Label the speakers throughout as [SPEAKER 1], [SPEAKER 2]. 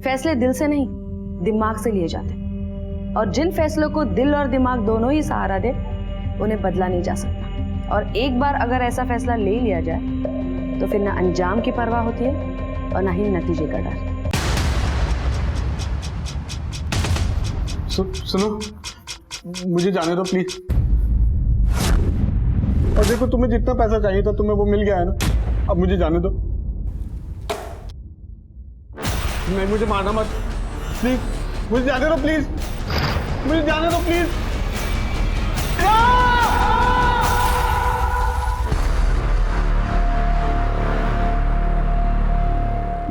[SPEAKER 1] फैसले दिल से नहीं, दिमाग से लिए जाते हैं, और जिन फैसलों को दिल और दिमाग दोनों ही सहारा दे, उन्हें बदला नहीं जा सकता। और एक बार अगर ऐसा फैसला ले लिया जाए तो फिर ना अंजाम की परवाह होती है और ना ही नतीजे का डर।
[SPEAKER 2] सुनो, मुझे जाने दो प्लीज। और देखो, तुम्हें जितना पैसा चाहिए था तुम्हें वो मिल गया है ना, अब मुझे जाने दो। नहीं, मुझे मारना मत प्लीज, मुझे जाने दो प्लीज, मुझे जाने दो प्लीज।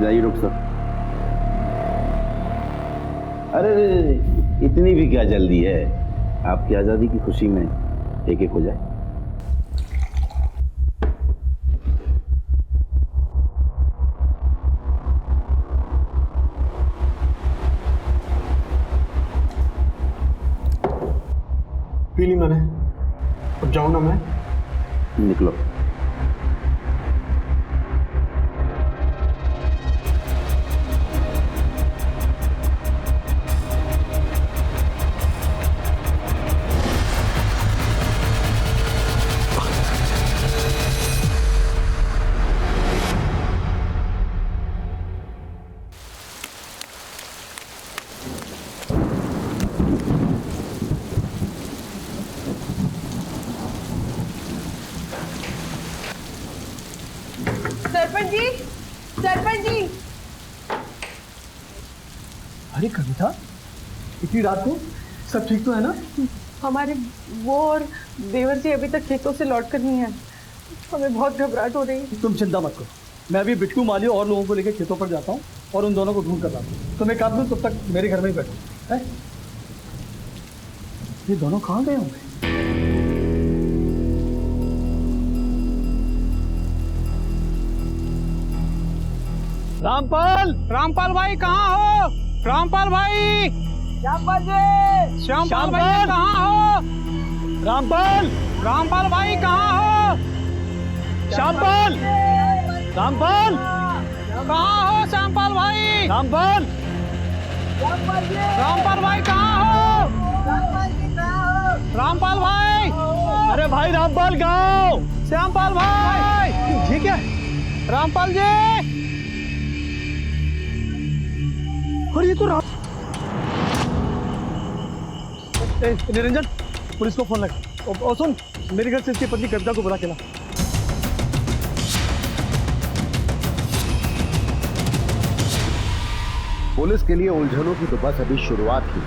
[SPEAKER 3] जाइए रुक सर। अरे इतनी भी क्या जल्दी है, आपकी आजादी की खुशी में एक एक हो जाए।
[SPEAKER 2] पी ली मैंने, अब जाऊं ना मैं?
[SPEAKER 3] निकलो।
[SPEAKER 1] सरपंच जी, सरपंच जी।
[SPEAKER 2] अरे कविता, इतनी रात को सब ठीक तो है ना?
[SPEAKER 4] हमारे वो और देवर जी अभी तक खेतों से लौट कर नहीं है। हमें बहुत घबराहट हो रही है।
[SPEAKER 5] तुम चिंता मत करो, मैं अभी बिट्टू माली और लोगों को लेकर खेतों पर जाता हूँ और उन दोनों को ढूंढ कर लाता हूँ। तुम एक काम करो, तब तक मेरे घर में ही बैठो। है? ये दोनों कहाँ गए होंगे? रामपाल,
[SPEAKER 6] रामपाल भाई कहाँ हो? रामपाल भाई,
[SPEAKER 4] श्यामपाल जी,
[SPEAKER 6] श्यामपाल भाई कहाँ हो?
[SPEAKER 5] रामपाल,
[SPEAKER 6] रामपाल भाई कहाँ हो?
[SPEAKER 5] श्यामपाल, रामपाल,
[SPEAKER 6] कहाँ हो श्यामपाल भाई?
[SPEAKER 5] रामपाल,
[SPEAKER 6] रामपाल भाई कहाँ हो? रामपाल भाई,
[SPEAKER 5] अरे भाई रामपाल गाँव।
[SPEAKER 6] श्यामपाल भाई,
[SPEAKER 5] ये क्या?
[SPEAKER 6] रामपाल जी।
[SPEAKER 5] और ये तो निरंजन, पुलिस को फोन लगा। और सुन, मेरे घर से इसकी पत्नी कविता को बुला के ला।
[SPEAKER 3] पुलिस के लिए उलझनों की तो बस अभी शुरुआत ही।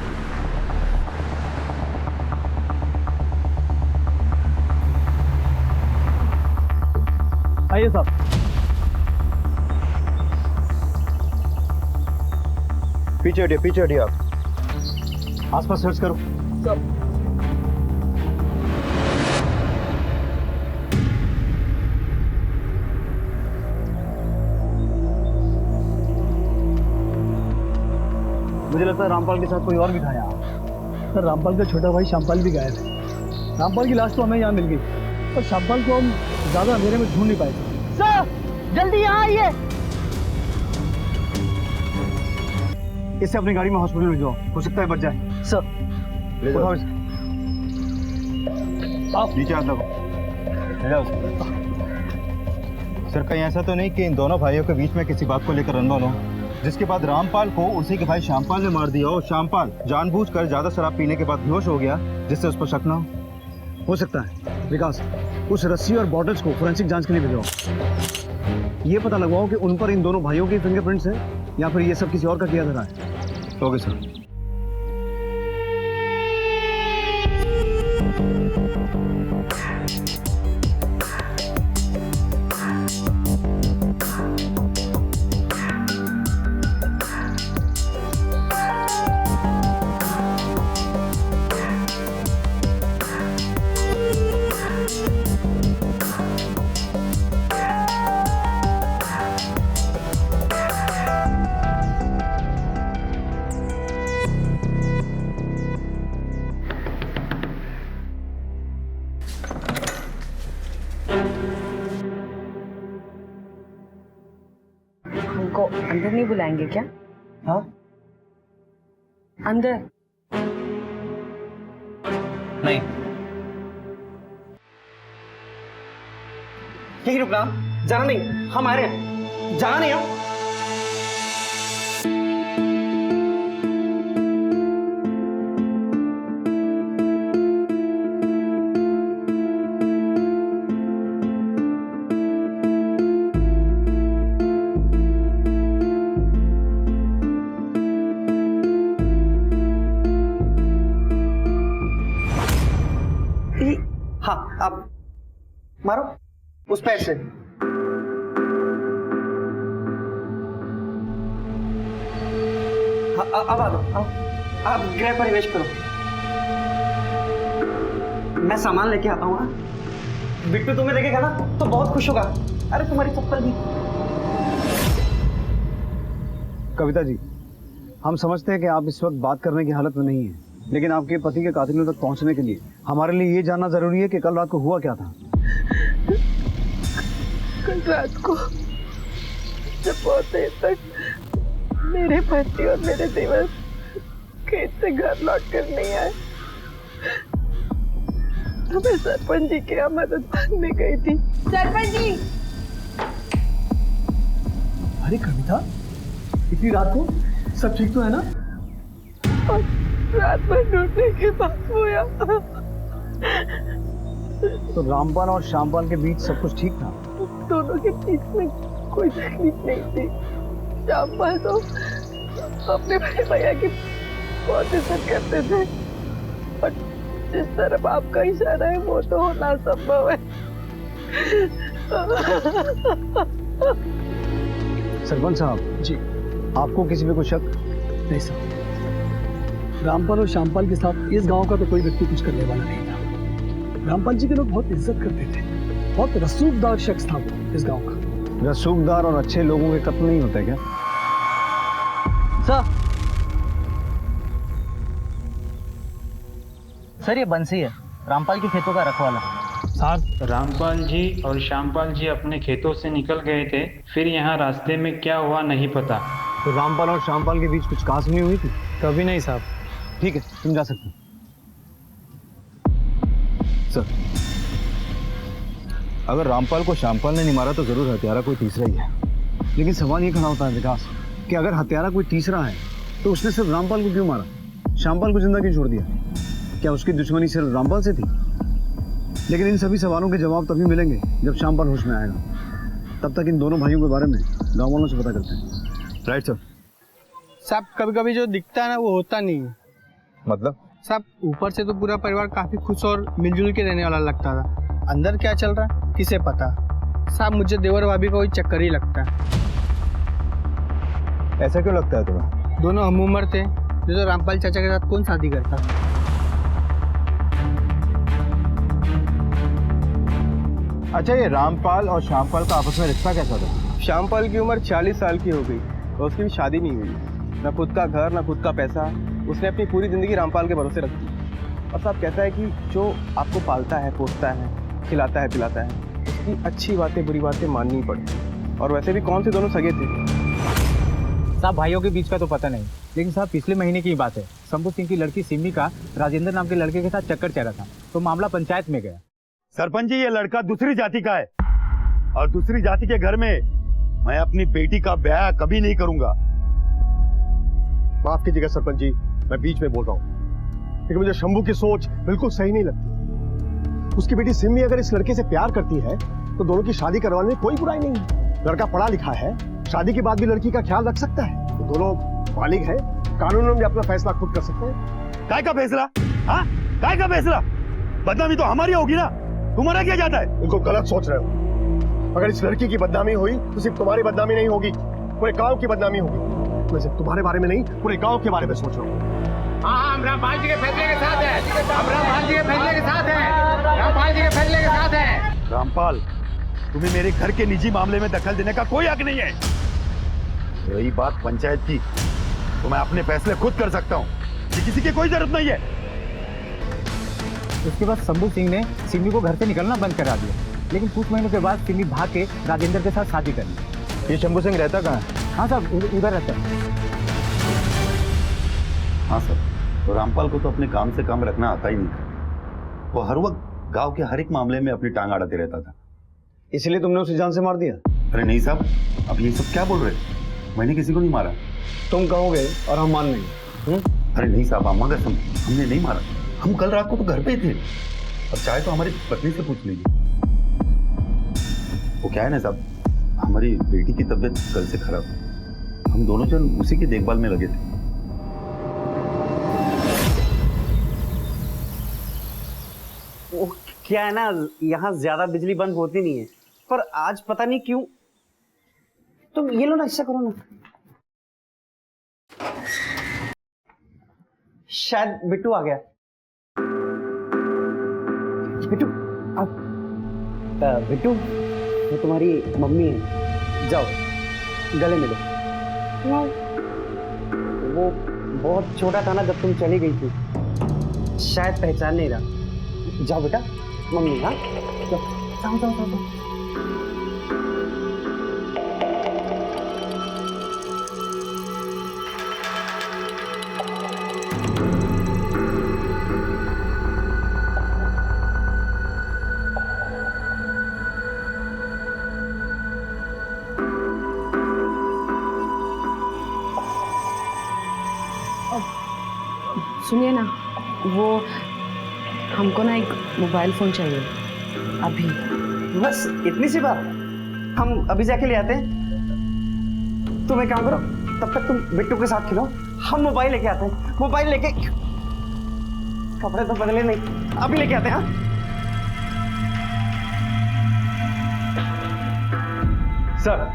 [SPEAKER 5] आइए साहब।
[SPEAKER 2] पीछे हटिए आप।
[SPEAKER 5] आसपास सर्च करो। मुझे लगता है रामपाल के साथ कोई और भी था यहाँ। सर, रामपाल का छोटा भाई श्यामपाल भी गायब है। रामपाल की लाश तो हमें यहाँ मिल गई, पर श्यामपाल को हम ज्यादा अंधेरे में ढूंढ नहीं पाए।
[SPEAKER 4] सर जल्दी यहाँ आइए।
[SPEAKER 5] इससे अपनी गाड़ी में हॉस्पिटल में जाओ, हो सकता है बच जाए। सर उठाओ इसे। आप
[SPEAKER 7] नीचे हाथ लगाओ। सर, कहीं ऐसा तो नहीं कि इन दोनों भाइयों के बीच में किसी बात को लेकर अनबन हो, जिसके बाद रामपाल को उसी के भाई श्यामपाल ने मार दिया हो? श्यामपाल जानबूझकर ज्यादा शराब पीने के बाद बेहोश हो गया, जिससे उस पर शक ना
[SPEAKER 5] हो सकता है। विकास, उस रस्सी और बॉटल्स को फोरेंसिक जांच के लिए भिजवाओ। ये पता लगवाओ कि उन पर इन दोनों भाइयों के फिंगरप्रिंट्स हैं या फिर ये सब किसी और का किया धरा है।
[SPEAKER 7] Okay sir.
[SPEAKER 1] हमको अंदर नहीं बुलाएंगे क्या?
[SPEAKER 5] हाँ,
[SPEAKER 1] अंदर।
[SPEAKER 6] नहीं, यही रुकना, जाना नहीं, हम आ रहे हैं, जाना नहीं हो। हाँ, आप मारो उस पैर से। हाँ, अब आ दो, आप गृह प्रवेश करो। मैं सामान लेके आता हूँ। हाँ, बिट्टू तुम्हें देखेगा ना तो बहुत खुश होगा। अरे तुम्हारी चप्पल भी।
[SPEAKER 5] कविता जी, हम समझते हैं कि आप इस वक्त बात करने की हालत में नहीं हैं, लेकिन आपके पति के कातिलों तक पहुंचने के लिए हमारे लिए ये जानना जरूरी है कि कल रात को हुआ क्या था।
[SPEAKER 4] कल रात को जब बहुत देर तक मेरे पति और मेरे देवर खेत से घर लौट कर नहीं आए तो मैं सरपंच जी के यहाँ मदद मांगने गई थी।
[SPEAKER 1] सरपंच जी!
[SPEAKER 5] अरे कविता, इतनी रात को सब ठीक तो है ना?
[SPEAKER 4] और रात भर ढूंढने के बाद हुआ।
[SPEAKER 5] तो रामपाल और श्यामपाल के बीच सब कुछ ठीक था?
[SPEAKER 4] दोनों के बीच में कोई तकलीफ नहीं थी। श्यामपाल तो अपने बड़े भैया की बहुत इज्जत करते थे और जिस तरफ आपका इशारा है वो तो होना संभव है।
[SPEAKER 5] सरपंच साहब जी, आपको किसी पे कोई शक?
[SPEAKER 8] नहीं सर, रामपाल और श्यामपाल के साथ इस गांव का तो कोई व्यक्ति कुछ करने वाला नहीं था। रामपाल जी के लोग बहुत इज्जत करते थे, बहुत रसूखदार शख्स था वो इस गांव का।
[SPEAKER 5] रसूखदार और अच्छे लोगों के कत्ल नहीं होते क्या?
[SPEAKER 6] सर ये बंसी है, रामपाल के खेतों का रखवाला।
[SPEAKER 9] साहब, रामपाल जी और श्यामपाल जी अपने खेतों से निकल गए थे, फिर यहाँ रास्ते में क्या हुआ नहीं पता।
[SPEAKER 5] तो रामपाल और श्यामपाल के बीच कुछ कासनी हुई थी?
[SPEAKER 9] कभी नहीं साहब।
[SPEAKER 5] ठीक है, तुम जा सकते हो।
[SPEAKER 7] सर, अगर रामपाल को श्यामपाल ने नहीं मारा तो जरूर हत्यारा कोई तीसरा ही है।
[SPEAKER 5] लेकिन सवाल ये खड़ा होता है विकास कि अगर हत्यारा कोई तीसरा है तो उसने सिर्फ रामपाल को क्यों मारा, श्यामपाल को जिंदा क्यों छोड़ दिया? क्या उसकी दुश्मनी सिर्फ रामपाल से थी? लेकिन इन सभी सवालों के जवाब तभी मिलेंगे जब श्यामपाल होश में आएगा। तब तक इन दोनों भाइयों के बारे में गाँव वालों से पता करते हैं।
[SPEAKER 7] Right sir.
[SPEAKER 6] साहब कभी कभी जो दिखता है ना वो होता नहीं है।
[SPEAKER 7] मतलब?
[SPEAKER 6] साहब ऊपर से तो पूरा परिवार काफी खुश और मिलजुल के रहने वाला लगता था, अंदर क्या चल रहा है किसे पता। साहब मुझे देवर भाभी का कोई चक्कर ही लगता है।
[SPEAKER 7] ऐसा क्यों लगता है तुम्हें?
[SPEAKER 6] दोनों हम उम्र थे, जो रामपाल चाचा के साथ कौन शादी करता।
[SPEAKER 7] अच्छा, ये रामपाल और श्यामपाल का आपस में रिश्ता कैसा था?
[SPEAKER 10] श्यामपाल की उम्र 40 साल की हो गई और उसकी भी शादी नहीं हुई। ना खुद का घर ना खुद का पैसा, उसने अपनी पूरी ज़िंदगी रामपाल के भरोसे रख दी। और साहब कहता है कि जो आपको पालता है, पोसता है, खिलाता है, पिलाता है, उसकी अच्छी बातें बुरी बातें माननी पड़े। और वैसे भी कौन से दोनों सगे थे?
[SPEAKER 6] साहब भाइयों के बीच का तो पता नहीं, लेकिन साहब पिछले महीने की बात है। शंभू सिंह की लड़की सिमी का राजेंद्र नाम के लड़के के साथ चक्कर चला था, तो मामला पंचायत में गया।
[SPEAKER 3] सरपंच जी, ये लड़का दूसरी जाति का है और दूसरी जाति के घर में मैं अपनी बेटी का ब्याह कभी नहीं करूंगा।
[SPEAKER 2] माफ कीजिएगा सरपंच जी, मैं बीच में बोल रहा हूँ, लेकिन मुझे शंभू की सोच बिल्कुल सही नहीं लगती। उसकी बेटी सिमी अगर इस लड़के से प्यार करती है तो दोनों की शादी करवाने में कोई बुराई नहीं है। लड़का पढ़ा लिखा है, शादी के बाद भी लड़की का ख्याल रख सकता है। तो दोनों बालिग हैं, कानून में भी अपना फैसला खुद कर सकते हैं।
[SPEAKER 3] काय का फैसला? हाँ, काय का फैसला? बदनामी तो हमारी होगी ना, तुम्हारा क्या जाता है?
[SPEAKER 2] बिल्कुल गलत सोच रहे हो। अगर इस लड़की की बदनामी हुई तो सिर्फ तुम्हारी बदनामी नहीं होगी, पूरे गांव की बदनामी होगी। मैं सिर्फ तुम्हारे बारे में नहीं, पूरे गांव के बारे में सोच रहा हूँ।
[SPEAKER 6] हाँ, हम रामपाल जी के फैसले के साथ हैं। हम रामपाल जी के फैसले के साथ हैं। रामपाल जी के फैसले के साथ हैं।
[SPEAKER 3] रामपाल, तुम्हें मेरे घर के निजी मामले में दखल देने का कोई हक नहीं है। रही बात पंचायत की, तो मैं अपने फैसले खुद कर सकता हूँ, किसी की कोई जरूरत नहीं है।
[SPEAKER 6] उसके बाद शंभू सिंह ने सिमी को घर से निकलना बंद करा दिया, लेकिन कुछ महीनों के बाद सिमी भाग के राजेंद्र के साथ शादी कर ली।
[SPEAKER 7] ये शंभू सिंह रहता कहाँ है?
[SPEAKER 6] हाँ साहब, उधर रहता है।
[SPEAKER 3] हाँ सर, तो रामपाल को तो अपने काम से काम रखना आता ही नहीं था। वो हर वक्त गांव के हर एक मामले में अपनी टांग अड़ाते रहता था।
[SPEAKER 5] इसलिए तुमने उसे जान से मार दिया?
[SPEAKER 3] अरे नहीं साहब, अब ये सब क्या बोल रहे हैं? मैंने किसी को नहीं मारा।
[SPEAKER 5] तुम कहोगे और हम मान लेंगे।
[SPEAKER 3] अरे नहीं साहब, अम्मा कसम, हमने नहीं मारा। हम कल रात को तो घर पे थे। अब चाहे तो हमारी पत्नी से पूछ लीजिए। वो क्या है ना साहब, हमारी बेटी की तबीयत कल से खराब है। हम दोनों जन उसी की देखभाल में लगे थे।
[SPEAKER 5] वो क्या है ना, यहाँ ज्यादा बिजली बंद होती नहीं है, पर आज पता नहीं क्यों। तुम ये लो ना, ऐसा करो ना, शायद बिट्टू आ गया। बिट्टू आओ। बिट्टू, वो तुम्हारी मम्मी है, जाओ गले मिलो। वो बहुत छोटा था ना जब तुम चली गई थी, शायद पहचान नहीं रहा। जाओ बेटा, मम्मी। हाँ जाओ जाओ जाओ, जाओ।
[SPEAKER 1] सुनिए ना, वो हमको ना एक मोबाइल फोन चाहिए अभी।
[SPEAKER 5] बस इतनी सी बात, हम अभी जाके ले आते हैं। तुम एक काम करो, तब तक तुम बिट्टू के साथ खेलो, हम मोबाइल लेके आते हैं। मोबाइल लेके, कपड़े तो बदले नहीं, अभी लेके आते हैं। हाँ
[SPEAKER 7] सर,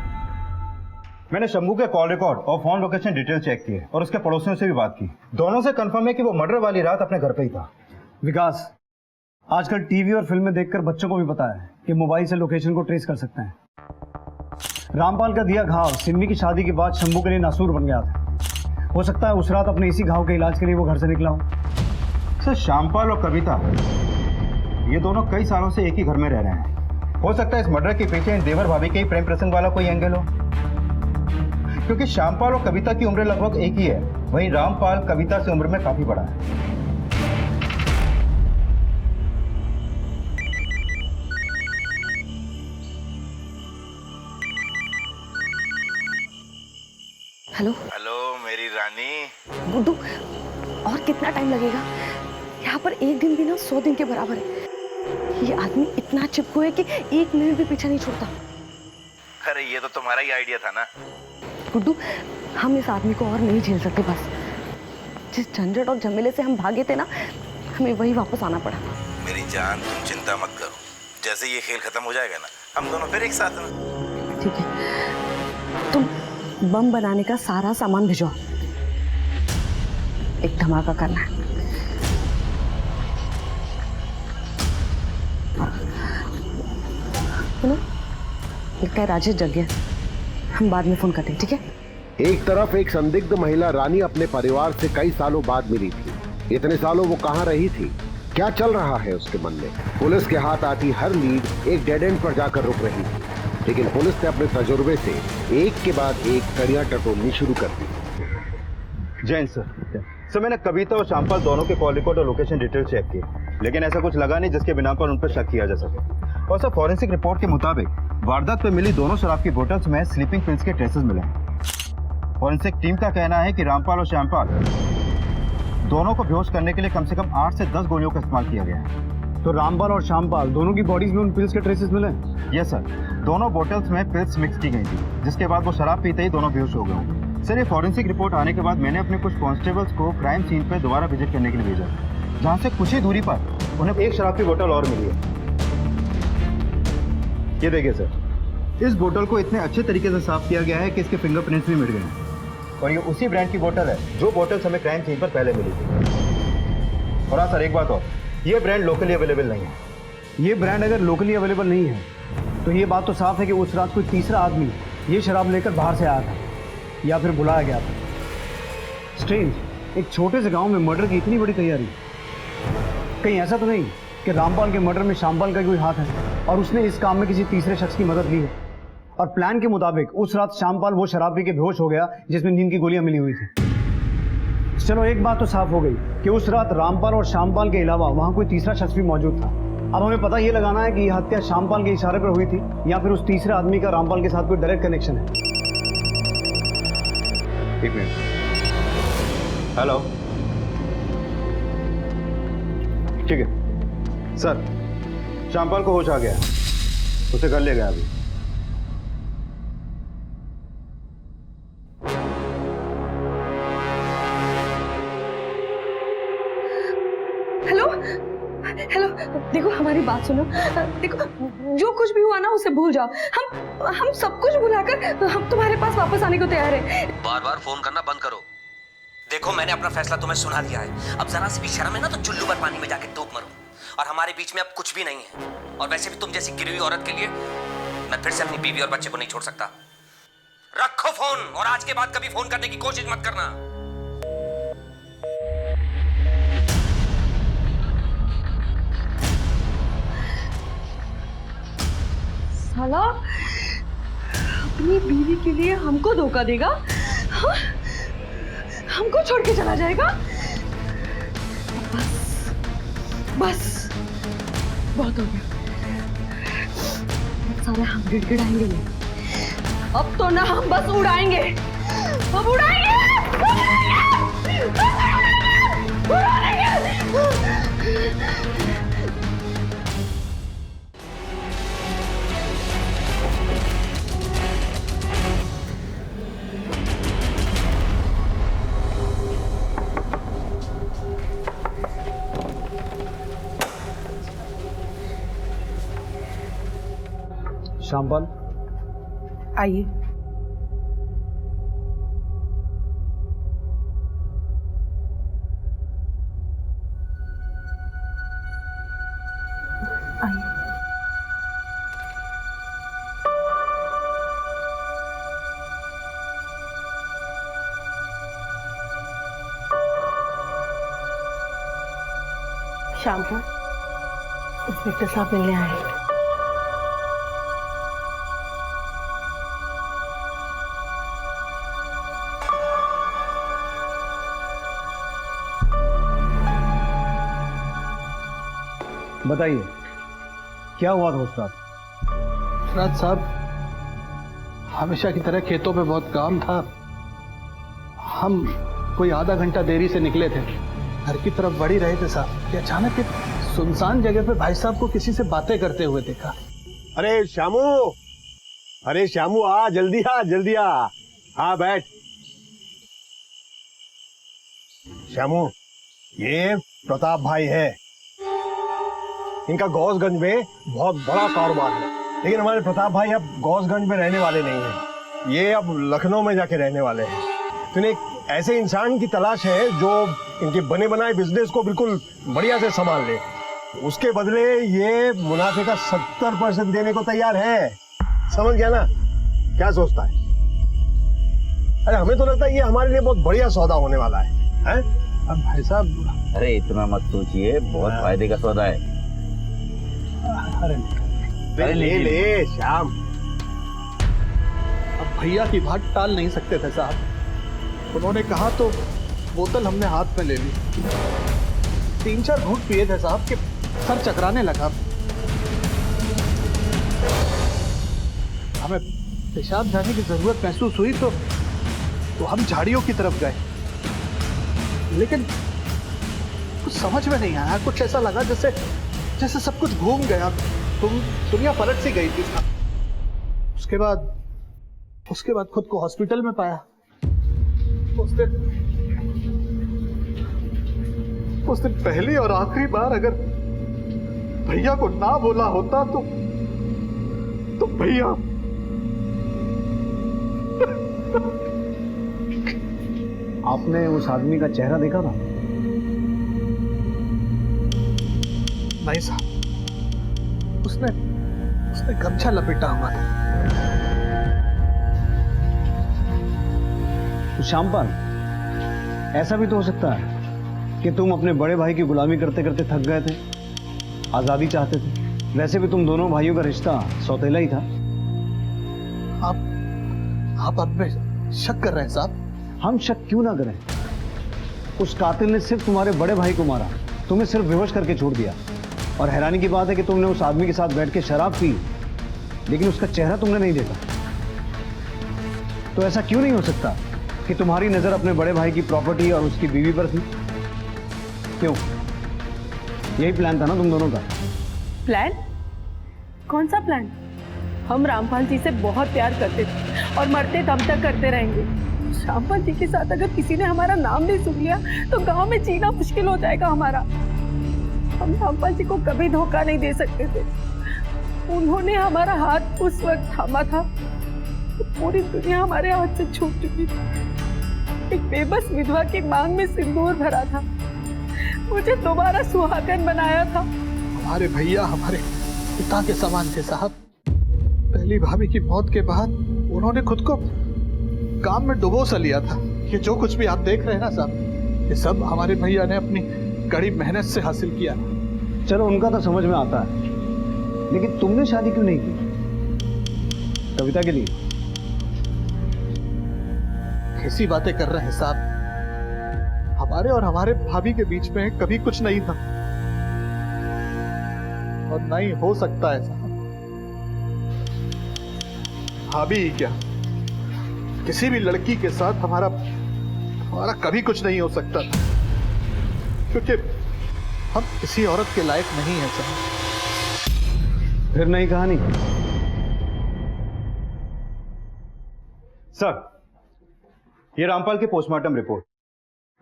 [SPEAKER 7] मैंने शंभू के कॉल रिकॉर्ड और फोन लोकेशन डिटेल चेक किए और उसके पड़ोसियों से भी बात की। दोनों से कंफर्म है कि वो मर्डर वाली रात अपने घर पे ही था।
[SPEAKER 5] विकास, आजकल टीवी और फिल्में देखकर बच्चों को भी पता है कि मोबाइल से लोकेशन को ट्रेस कर सकते हैं। रामपाल का दिया घाव सिम्मी की शादी के बाद शंभू के लिए नासूर बन गया था। हो सकता है उस रात अपने इसी घाव के इलाज के लिए वो घर से निकला हो।
[SPEAKER 7] सर, श्यामपाल और कविता ये दोनों कई सालों से एक ही घर में रह रहे हैं। हो सकता है इस मर्डर के पीछे इन देवर भाभी के ही प्रेम प्रसंग वाला कोई एंगल हो, क्योंकि श्यामपाल और कविता की उम्र लगभग एक ही है। वहीं रामपाल कविता से उम्र में काफी बड़ा है।
[SPEAKER 1] हेलो
[SPEAKER 11] हेलो मेरी रानी।
[SPEAKER 1] गुड्डू, और कितना टाइम लगेगा? यहाँ पर एक दिन भी ना 100 दिन के बराबर है। ये आदमी इतना चिपकू है कि एक मिनट भी पीछा नहीं छोड़ता।
[SPEAKER 11] अरे ये तो तुम्हारा ही आइडिया था ना।
[SPEAKER 1] गुड्डू, हम इस आदमी को और नहीं झेल सकते। बस जिस झंझट और झमेले से हम भागे थे ना, हमें वही वापस आना पड़ा।
[SPEAKER 11] मेरी जान, तुम चिंता मत करो, जैसे ये खेल खत्म हो जाएगा ना, हम दोनों फिर एक साथ में।
[SPEAKER 1] ठीक है, तुम बम बनाने का सारा सामान भिजो, एक धमाका करना है। सुनो, लगता है राजेश जग गया, हम बाद में फोन करते हैं, ठीक है?
[SPEAKER 12] एक तरफ एक संदिग्ध महिला रानी अपने परिवार से कई सालों बाद मिली थी। इतने सालों वो कहाँ रही थी, क्या चल रहा है उसके मन में? पुलिस के हाथ आती हर लीड एक डेड एंड पर जाकर रुक रही थी, लेकिन पुलिस ने अपने तजुर्बे से एक के बाद एक कड़ियां टटोलनी शुरू कर दी।
[SPEAKER 7] जैन सर, मैंने कविता और श्यामपाल दोनों के कॉल रिकॉर्ड और लोकेशन डिटेल चेक किए, लेकिन ऐसा कुछ लगा नहीं जिसके बिना पर उन पर शक किया जा सके। और सर, फॉरेंसिक रिपोर्ट के मुताबिक वारदात पे मिली दोनों शराब की बोतल्स में स्लीपिंग पिल्स के ट्रेसेस मिले हैं। फॉरेंसिक टीम का कहना है कि रामपाल और श्यामपाल दोनों को बेहोश करने के लिए कम से कम 8 से 10 गोलियों का इस्तेमाल किया गया है।
[SPEAKER 5] तो रामपाल और श्यामपाल दोनों की बॉडीज में उन पिल्स के ट्रेसेस मिले?
[SPEAKER 7] यस सर, दोनों बोतल्स में पिल्स मिक्स की गई थी, जिसके बाद वो शराब पीते ही दोनों बेहोश हो गए होंगे। सर, ये फॉरेंसिक रिपोर्ट आने के बाद मैंने अपने कुछ कॉन्स्टेबल्स को क्राइम सीन पर दोबारा विजिट करने के लिए भेजा, जहाँ से कुछ ही दूरी पर उन्हें एक शराब की बोतल और मिली है। ये देखिए सर, इस बोतल को इतने अच्छे तरीके से साफ किया गया है कि इसके फिंगरप्रिंट्स भी मिट गए हैं। और ये उसी ब्रांड की बोतल है जो बोतल्स हमें क्राइम सीन पर पहले मिली थी। और हाँ सर, एक बात और, ये ब्रांड लोकली अवेलेबल नहीं है।
[SPEAKER 5] ये ब्रांड अगर लोकली अवेलेबल नहीं है तो ये बात तो साफ है कि उस रात कोई तीसरा आदमी ये शराब लेकर बाहर से आया था या फिर बुलाया गया था। स्ट्रेंज, एक छोटे से गांव में मर्डर की इतनी बड़ी तैयारी। कहीं ऐसा तो नहीं कि रामपाल के मर्डर में श्यामपाल का कोई हाथ है और उसने इस काम में किसी तीसरे शख्स की मदद ली है? और प्लान के मुताबिक उस रात श्यामपाल वो शराब पी के बेहोश हो गया जिसमें नींद की गोलियां मिली हुई थी। चलो एक बात तो साफ हो गई कि उस रात रामपाल और श्यामपाल के अलावा वहां कोई तीसरा शख्स भी मौजूद था। अब हमें पता ये लगाना है कि यह हत्या श्यामपाल के इशारे पर हुई थी या फिर उस तीसरे आदमी का रामपाल के साथ कोई डायरेक्ट कनेक्शन है। एक मिनट।
[SPEAKER 7] हेलो, ठीक है सर, श्यामपाल को होश आ गया, उसे कर लिया गया अभी।
[SPEAKER 1] हेलो हेलो, देखो हमारी बात सुनो। देखो जो कुछ भी हुआ ना उसे भूल जाओ। हम सब कुछ भुलाकर हम तुम्हारे पास वापस आने को तैयार है।
[SPEAKER 13] बार बार फोन करना बंद करो। देखो मैंने अपना फैसला तुम्हें सुना दिया है। अब जरा सी भी शर्म है ना तो चुल्लू पर पानी में जाके डूब मरो। और हमारे बीच में अब कुछ भी नहीं है। और वैसे भी तुम जैसी गिरी हुई औरत के लिए मैं फिर से अपनी बीवी और बच्चे को नहीं छोड़ सकता। रखो फोन, और आज के बाद कभी फोन करने की कोशिश मत करना।
[SPEAKER 1] साला अपनी बीवी के लिए हमको धोखा देगा, हाँ? हमको छोड़ के चला जाएगा। बस बहुत हो गया। साला हम गिड़गिड़ाएंगे नहीं, अब तो ना हम बस उड़ाएंगे। अब उड़ाएंगे,
[SPEAKER 5] श्यामपाल
[SPEAKER 1] आइए।
[SPEAKER 4] श्यामपाल, इंस्पेक्टर साहब मिलने आए हैं।
[SPEAKER 5] बताइए क्या हुआ था उस रात?
[SPEAKER 8] रात साहब हमेशा की तरह खेतों पे बहुत काम था। हम कोई आधा घंटा देरी से निकले थे, घर की तरफ बढ़ ही रहे थे साहब कि अचानक एक सुनसान जगह पे भाई साहब को किसी से बातें करते हुए देखा।
[SPEAKER 2] अरे श्यामू, अरे श्यामू आ, जल्दी आ, जल्दी आ। हाँ बैठ। श्यामू, ये प्रताप भाई है। इनका गौसगंज में बहुत बड़ा कारोबार है, लेकिन हमारे प्रताप भाई अब गौसगंज में रहने वाले नहीं हैं। ये अब लखनऊ में जाके रहने वाले हैं। तो इन्हें एक ऐसे इंसान की तलाश है जो इनके बने बनाए बिजनेस को बिल्कुल बढ़िया से संभाल ले। उसके बदले ये मुनाफे का 70% देने को तैयार है। समझ गया ना? क्या सोचता है? अरे हमें तो लगता है ये हमारे लिए बहुत बढ़िया सौदा होने वाला है?
[SPEAKER 8] अब भाई साहब,
[SPEAKER 14] अरे इतना मत सोचिए, बहुत फायदे का सौदा है।
[SPEAKER 8] अरे
[SPEAKER 2] ले श्याम।
[SPEAKER 8] अब भैया की बात टाल नहीं सकते थे साहब। उन्होंने कहा तो बोतल हमने हाथ में ले ली। 3-4 घूंट पिए थे साहब कि सर चकराने लगा। हमें पेशाब जाने की जरूरत महसूस हुई तो हम झाड़ियों की तरफ गए, लेकिन कुछ समझ में नहीं आया। कुछ ऐसा लगा जैसे सब कुछ घूम गया। दुनिया पलट सी गई थी। उसके बाद खुद को हॉस्पिटल में पाया। उस दिन पहली और आखिरी बार अगर भैया को ना बोला होता तो भैया
[SPEAKER 5] आपने उस आदमी का चेहरा देखा था?
[SPEAKER 8] नहीं साहब, उसने गमछा लपेटा हुआ था।
[SPEAKER 5] तो श्यामपाल, ऐसा भी तो हो सकता है कि तुम अपने बड़े भाई की गुलामी करते करते थक गए थे, आजादी चाहते थे। वैसे भी तुम दोनों भाइयों का रिश्ता सौतेला ही था।
[SPEAKER 8] आप अब में शक कर रहे हैं साहब?
[SPEAKER 5] हम शक क्यों ना करें? उस कातिल ने सिर्फ तुम्हारे बड़े भाई को मारा, तुम्हें सिर्फ बेहोश करके छोड़ दिया। और हैरानी की बात है कि तुमने उस आदमी के साथ बैठ के शराब पी, लेकिन उसका चेहरा तुमने नहीं देखा। तो ऐसा क्यों नहीं हो सकता कि तुम्हारी नजर अपने बड़े भाई की प्रॉपर्टी और उसकी बीवी पर थी? क्यों? यही प्लान था ना तुम दोनों का?
[SPEAKER 4] प्लान? कौन सा प्लान? हम रामपाल जी से बहुत प्यार करते थे और मरते दम तक करते रहेंगे। रामपाल जी के साथ अगर किसी ने हमारा नाम भी सुन लिया तो गांव में जीना मुश्किल हो जाएगा हमारा। हम रामपाल जी को कभी धोखा नहीं दे सकते थे। उन्होंने हमारा हाथ उस वक्त थामा था तो पूरी दुनिया हमारे हाथ से छूट चुकी थी। एक बेबस विधवा की मांग में सिंदूर भरा था, मुझे दोबारा सुहागन बनाया था।
[SPEAKER 8] हमारे भैया हमारे पिता के समान थे साहब। पहली भाभी की मौत के बाद उन्होंने खुद को काम में डुबो सा लिया था। ये जो कुछ भी आप देख रहे हैं ना साहब, ये सब हमारे भैया ने अपनी कड़ी मेहनत से हासिल किया।
[SPEAKER 5] चलो उनका तो समझ में आता है, लेकिन तुमने शादी क्यों नहीं की? कविता के लिए?
[SPEAKER 8] कैसी बातें कर रहे हैं साहब? हमारे और हमारे भाभी के बीच में कभी कुछ नहीं था और नहीं हो सकता है साहब। भाभी ही क्या, किसी भी लड़की के साथ हमारा कभी कुछ नहीं हो सकता था, क्योंकि हम किसी औरत के लायक नहीं है साहब।
[SPEAKER 5] फिर नई कहानी?
[SPEAKER 7] सर, ये रामपाल की पोस्टमार्टम रिपोर्ट।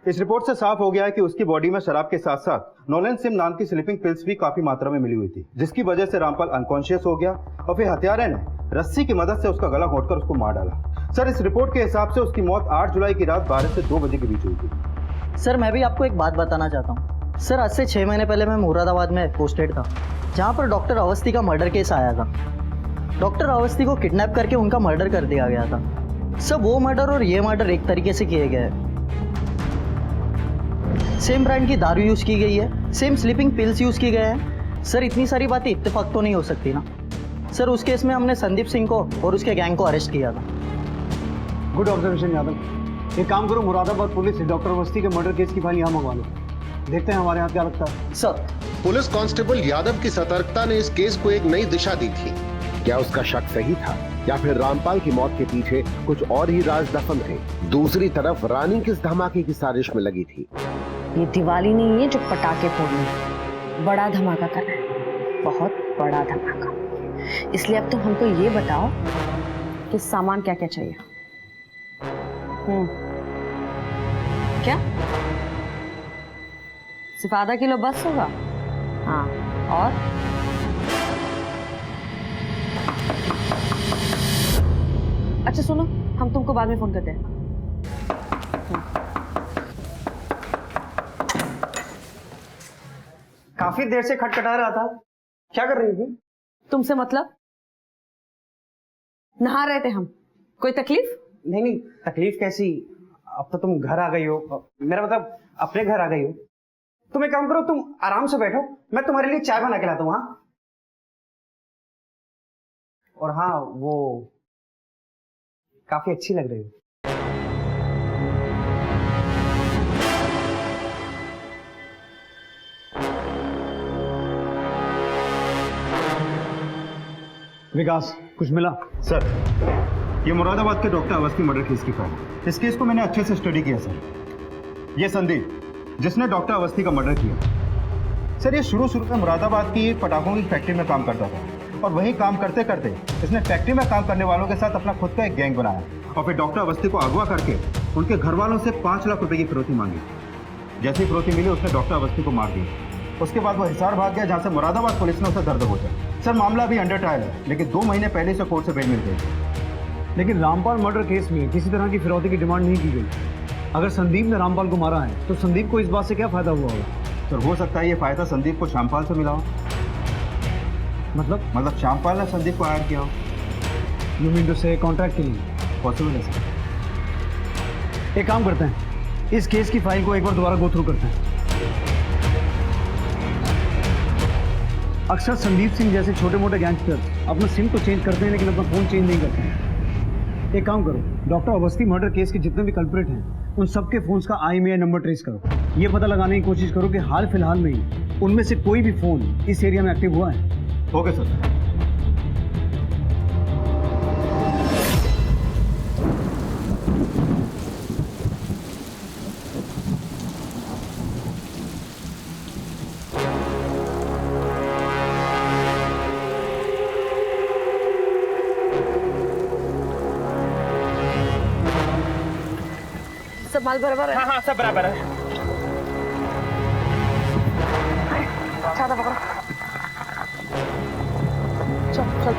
[SPEAKER 7] इस रिपोर्ट से साफ हो गया है कि उसकी बॉडी में शराब के साथ साथ नोलेन सिम नाम की स्लीपिंग पिल्स भी काफी मात्रा में मिली हुई थी, जिसकी वजह से रामपाल अनकॉन्शियस हो गया और फिर हत्यारे ने रस्सी की मदद से उसका गला घोंटकर उसको मार डाला। सर, इस रिपोर्ट के हिसाब से उसकी मौत 8 जुलाई की रात 12 से 2 बजे के बीच हुई थी।
[SPEAKER 15] सर, मैं भी आपको एक बात बताना चाहता हूँ। सर, आज से 6 महीने पहले मैं मुरादाबाद में पोस्टेड था, जहाँ पर डॉक्टर अवस्थी का मर्डर केस आया था। डॉक्टर अवस्थी को किडनैप करके उनका मर्डर कर दिया गया था। सब वो मर्डर और ये मर्डर एक तरीके से किए गए हैं। सेम ब्रांड की दारू यूज की गई है, सेम स्लीपिंग पिल्स यूज की गए हैं। सर, इतनी सारी बातें इत्तेफाक तो नहीं हो सकती ना। सर, उस केस में हमने संदीप सिंह को और उसके गैंग को अरेस्ट किया था।
[SPEAKER 5] Good observation Yadav. एक काम करो, मुरादाबाद पुलिस डॉक्टर अवस्थी के मर्डर केस की फाइल यहाँ मंगवा लो, देखते हैं हमारे यहाँ क्या लगता है।
[SPEAKER 15] सर,
[SPEAKER 12] पुलिस कांस्टेबल यादव की सतर्कता ने इस केस को एक नई दिशा दी थी। क्या उसका शक सही था या फिर रामपाल की मौत के पीछे कुछ और ही राज दफन थे? दूसरी तरफ रानी किस धमाके की साजिश में लगी थी?
[SPEAKER 1] ये दिवाली नहीं है जो पटाखे फोड़ने, बड़ा धमाका करना है, बहुत बड़ा धमाका। इसलिए अब तुम हमको ये बताओ कि सामान क्या क्या चाहिए। क्या सिर्फ आधा किलो बस होगा? हाँ, और अच्छा सुनो, हम तुमको बाद में फोन करते हैं।
[SPEAKER 15] काफी देर से खटखटा रहा था, क्या कर रही थी?
[SPEAKER 1] तुमसे मतलब? नहा रहे थे हम। कोई तकलीफ?
[SPEAKER 15] नहीं, तकलीफ कैसी? अब तो तुम घर आ गई हो, मेरा मतलब अपने घर आ गई हो। तुम एक काम करो, तुम आराम से बैठो, मैं तुम्हारे लिए चाय बना के लाता हूँ। हाँ, और हाँ, वो काफी अच्छी लग रही हो।
[SPEAKER 5] विकास, कुछ मिला?
[SPEAKER 7] सर, ये मुरादाबाद के डॉक्टर अवस्थी मर्डर केस की फाइल। इस केस को मैंने अच्छे से स्टडी किया सर। ये संदीप, जिसने डॉक्टर अवस्थी का मर्डर किया, सर, ये शुरू में मुरादाबाद की पटाखों की फैक्ट्री में काम करता था और वही काम करते करते इसने फैक्ट्री में काम करने वालों के साथ अपना खुद का एक गैंग बनाया और फिर डॉक्टर अवस्थी को अगवा करके उनके घर वालों से 5 लाख रुपए की फिरौती मांगी। जैसी फिरौती मिली, उसने डॉक्टर अवस्थी को मार दिया। उसके बाद वो हिसार भाग गया, जहाँ से मुरादाबाद पुलिस ने उसे दर्द दबोचा। सर, मामला अभी अंडर ट्रायल है, लेकिन 2 महीने पहले से कोर्ट से बेल मिल गई।
[SPEAKER 5] लेकिन रामपाल मर्डर केस में किसी तरह की फिरौती की डिमांड नहीं की गई। अगर संदीप ने रामपाल को मारा है तो संदीप को इस बात से क्या फायदा हुआ होगा?
[SPEAKER 7] सर, हो सकता है ये फायदा संदीप को श्यामपाल से मिला हो। मतलब श्यामपाल ने संदीप को हायर किया हो।
[SPEAKER 5] यू मीन टू से कॉन्ट्रैक्ट के लिए?
[SPEAKER 7] पॉसिबल है सर।
[SPEAKER 5] एक काम करते हैं, इस केस की फाइल को एक बार दोबारा गो थ्रू करते हैं। अक्सर संदीप सिंह जैसे छोटे मोटे गैंगस्टर अपना सिम तो चेंज करते हैं, लेकिन अपना फोन चेंज नहीं करते हैं। एक काम करो, डॉक्टर अवस्थी मर्डर केस के जितने भी कल्प्रिट हैं उन सबके फोन्स का IMEI नंबर ट्रेस करो। ये पता लगाने की कोशिश करो कि हाल फिलहाल में ही उनमें से कोई भी फोन इस एरिया में एक्टिव हुआ है।
[SPEAKER 7] Okay sir.
[SPEAKER 1] सब माल बराबर है?
[SPEAKER 10] हाँ सब बराबर है।
[SPEAKER 1] छाता पकड़ो। चल चल।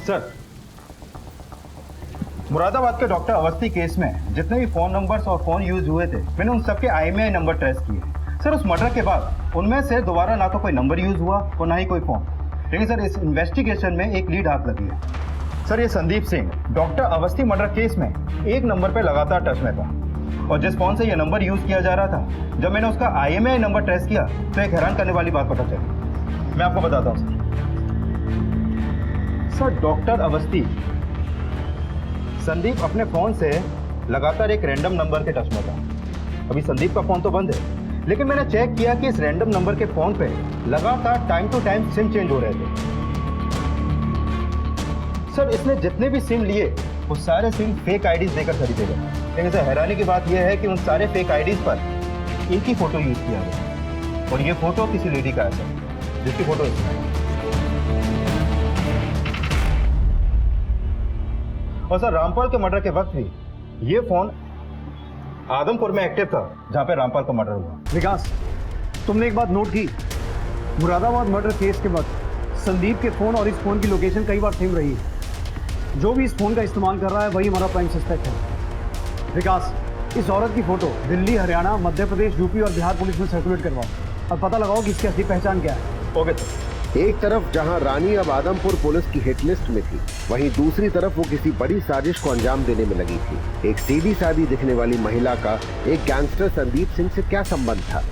[SPEAKER 7] सर, मुरादाबाद के डॉक्टर अवस्थी केस में जितने भी फोन नंबर्स और फोन यूज हुए थे, मैंने उन सबके IMEI नंबर ट्रेस किए। सर, उस मर्डर के बाद उनमें से दोबारा ना तो कोई नंबर यूज हुआ और ना ही कोई फोन। लेकिन सर, इस इन्वेस्टिगेशन में एक लीड हाथ लगी है। सर, ये Sandeep Singh doctor Awasthi murder case में एक नंबर पे लगातार टच में था, और जिस फोन से ये नंबर यूज किया जा रहा था, जब मैंने उसका IMEI नंबर ट्रेस किया तो एक हैरान करने वाली बात पता चली। मैं आपको बताता हूँ सर, डॉक्टर अवस्थी संदीप अपने फोन से लगातार एक रैंडम नंबर के टच में था। अभी संदीप का फोन तो बंद है, लेकिन मैंने चेक किया कि इस रैंडम नंबर के फोन पे लगातार time to time sim change हो रहे थे। सर, इसने जितने भी सिम लिए वो सारे सिम फेक आईडीज देकर खरीदे गए। लेकिन सर, हैरानी की बात यह है कि उन सारे फेक आईडीज पर एक ही फोटो यूज किया गया, और ये फोटो किसी लेडी का है सर, जिसकी फोटो इसमें है। और सर, रामपाल के मर्डर के वक्त भी ये फोन आदमपुर में एक्टिव था, जहां पे रामपाल का मर्डर हुआ।
[SPEAKER 5] विकास, तुमने एक बात नोट की, मुरादाबाद मर्डर केस के वक्त संदीप के फोन और इस फोन की लोकेशन कई बार सेम रही है। जो भी इस फोन का इस्तेमाल कर रहा है वही हमारा प्राइम सस्पेक्ट है। विकास, इस औरत की फोटो दिल्ली, हरियाणा, मध्य प्रदेश, यूपी और बिहार पुलिस में सर्कुलेट करवाओ और पता लगाओ कि इसकी असली पहचान क्या है।
[SPEAKER 7] Okay sir.
[SPEAKER 12] एक तरफ जहां रानी अब आदमपुर पुलिस की हिट लिस्ट में थी, वहीं दूसरी तरफ वो किसी बड़ी साजिश को अंजाम देने में लगी थी। एक सीधी सादी दिखने वाली महिला का एक गैंगस्टर संदीप सिंह से क्या संबंध था?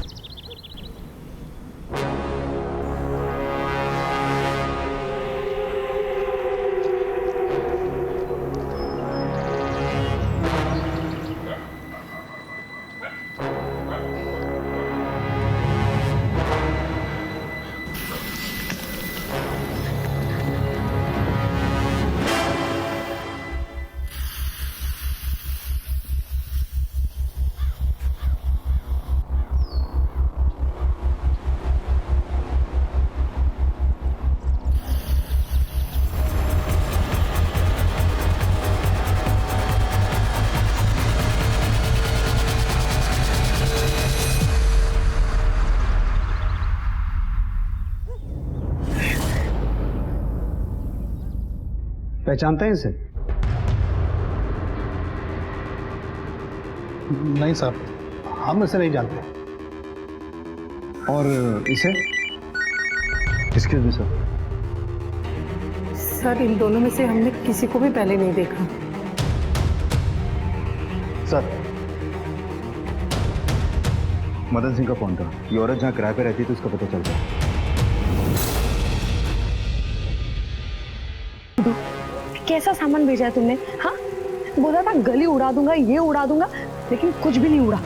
[SPEAKER 5] पहचानते हैं इसे?
[SPEAKER 8] नहीं साहब, हम इसे नहीं जानते।
[SPEAKER 5] और इसे?
[SPEAKER 7] Excuse me sir.
[SPEAKER 4] सर, इन दोनों में से हमने किसी को भी पहले नहीं देखा।
[SPEAKER 7] सर, मदन सिंह का फोन था। ये औरत जहाँ किराए पे रहती थी उसका पता चलता है।
[SPEAKER 1] कैसा सामान भेजा है तुमने? हाँ, बोला था गली उड़ा दूंगा, ये उड़ा दूंगा, लेकिन कुछ भी नहीं उड़ा।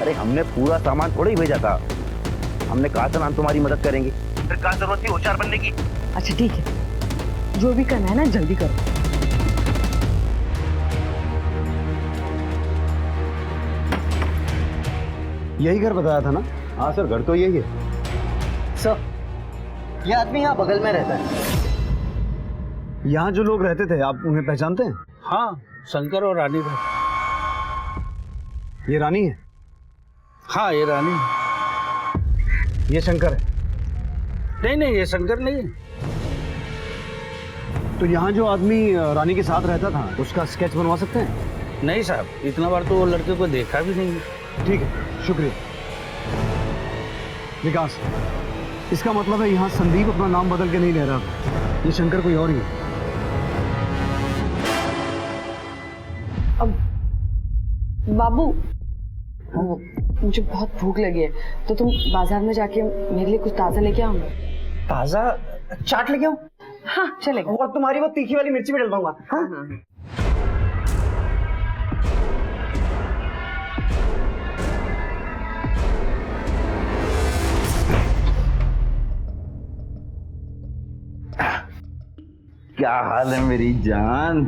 [SPEAKER 14] अरे हमने पूरा सामान थोड़ा ही भेजा था। हमने कहा था ना हम तुम्हारी मदद करेंगे, फिर कहाँ जरूरत थी होशियार बनने की।
[SPEAKER 1] अच्छा ठीक है, जो भी करना है ना जल्दी करो।
[SPEAKER 5] यही घर बताया था ना?
[SPEAKER 7] हाँ सर, घर तो यही है।
[SPEAKER 15] सर, ये आदमी यहाँ बगल में रहता है।
[SPEAKER 5] यहाँ जो लोग रहते थे, आप उन्हें पहचानते हैं?
[SPEAKER 8] हाँ, शंकर और रानी थे।
[SPEAKER 5] ये रानी है?
[SPEAKER 8] हाँ, ये रानी है।
[SPEAKER 5] ये शंकर है?
[SPEAKER 8] नहीं नहीं, ये शंकर नहीं है।
[SPEAKER 5] तो यहाँ जो आदमी रानी के साथ रहता था, उसका स्केच बनवा सकते हैं?
[SPEAKER 8] नहीं साहब, इतना बार तो वो लड़के को देखा भी नहीं है।
[SPEAKER 5] ठीक है, शुक्रिया। विकास, इसका मतलब है यहाँ संदीप अपना नाम बदल के नहीं ले रहा, ये शंकर कोई और ही है।
[SPEAKER 1] अब बाबू, मुझे बहुत भूख लगी है, तो तुम बाजार में जाके मेरे लिए कुछ ताजा लेके आओ।
[SPEAKER 15] ताजा चाट लेके आओ?
[SPEAKER 1] हाँ चलेगा।
[SPEAKER 15] और तुम्हारी वो तीखी वाली मिर्ची भी डलवाऊंगा। हाँ?
[SPEAKER 14] क्या हाल है मेरी जान?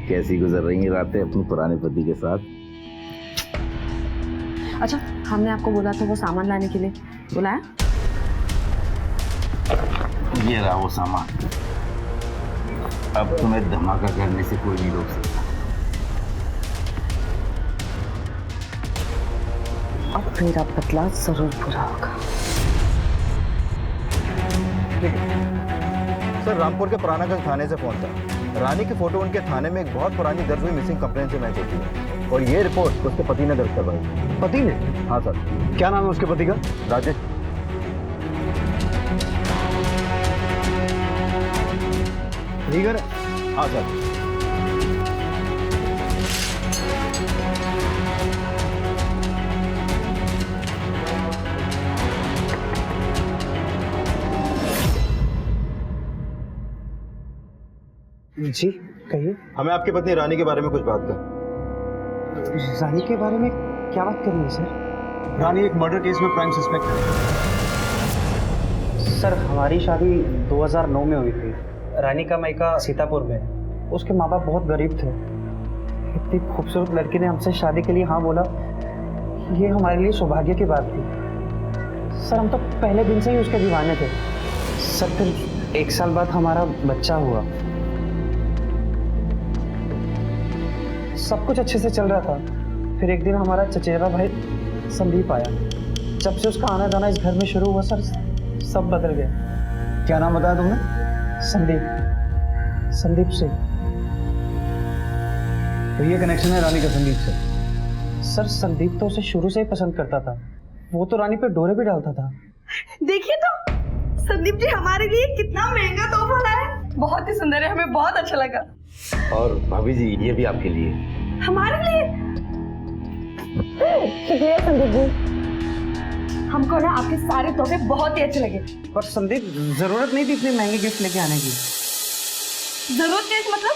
[SPEAKER 14] कैसी गुजर रही हैं रातें अपने पुराने पति के साथ?
[SPEAKER 1] अच्छा, हमने आपको बोला था वो सामान लाने के लिए, बुलाया?
[SPEAKER 14] ये रहा वो सामान। अब तुम्हें धमाका करने से कोई नहीं रोक सकता।
[SPEAKER 1] अब मेरा बदला जरूर पूरा होगा।
[SPEAKER 7] सर, रामपुर के पुरानागंज थाने से फोन था। रानी की फोटो उनके थाने में एक बहुत पुरानी दर्ज हुई मिसिंग कंप्लेंट से मैच होती है और ये रिपोर्ट उसके पति ने दर्ज करवाई।
[SPEAKER 5] पति ने?
[SPEAKER 7] हाँ सर।
[SPEAKER 5] क्या नाम है उसके पति का?
[SPEAKER 7] राजेश।
[SPEAKER 5] ठीक है।
[SPEAKER 7] हाँ सर।
[SPEAKER 10] जी कहिए।
[SPEAKER 7] हमें आपकी पत्नी रानी के बारे में कुछ बात कर।
[SPEAKER 10] रानी के बारे में क्या बात करनी है सर?
[SPEAKER 5] रानी एक मर्डर केस में प्राइम सस्पेक्ट है।
[SPEAKER 10] सर, हमारी शादी 2009 में हुई थी। रानी का मायका सीतापुर में है। उसके माँ बाप बहुत गरीब थे। इतनी खूबसूरत लड़की ने हमसे शादी के लिए हाँ बोला, ये हमारे लिए सौभाग्य की बात थी। सर, हम तो पहले दिन से ही उसके दीवाने थे। सर, फिर 1 साल बाद हमारा बच्चा हुआ। सब कुछ अच्छे से चल रहा था। फिर एक दिन हमारा चचेरा भाई संदीप आया। जब से उसका आना जाना इस घर में शुरू हुआ सर, सब बदल गया।
[SPEAKER 5] क्या नाम बताया तुमने?
[SPEAKER 10] संदीप सिंह।
[SPEAKER 5] तो ये कनेक्शन है रानी का संदीप से?
[SPEAKER 10] सर, संदीप तो उसे शुरू से ही पसंद करता था। वो तो रानी पे डोरे भी डालता था।
[SPEAKER 4] देखिए तो संदीप जी हमारे लिए कितना महंगा तोहफा लाए। बहुत ही सुंदर है, हमें बहुत अच्छा लगा।
[SPEAKER 14] और भाभी जी, ये भी आपके लिए।
[SPEAKER 4] हमारे लिए? शुक्रिया संदीप जी, हमको ना आपके सारे तोहफे बहुत ही अच्छे लगे।
[SPEAKER 10] पर संदीप, जरूरत नहीं थी इतने महंगे गिफ्ट लेके आने की।
[SPEAKER 4] जरूरत नहीं मतलब?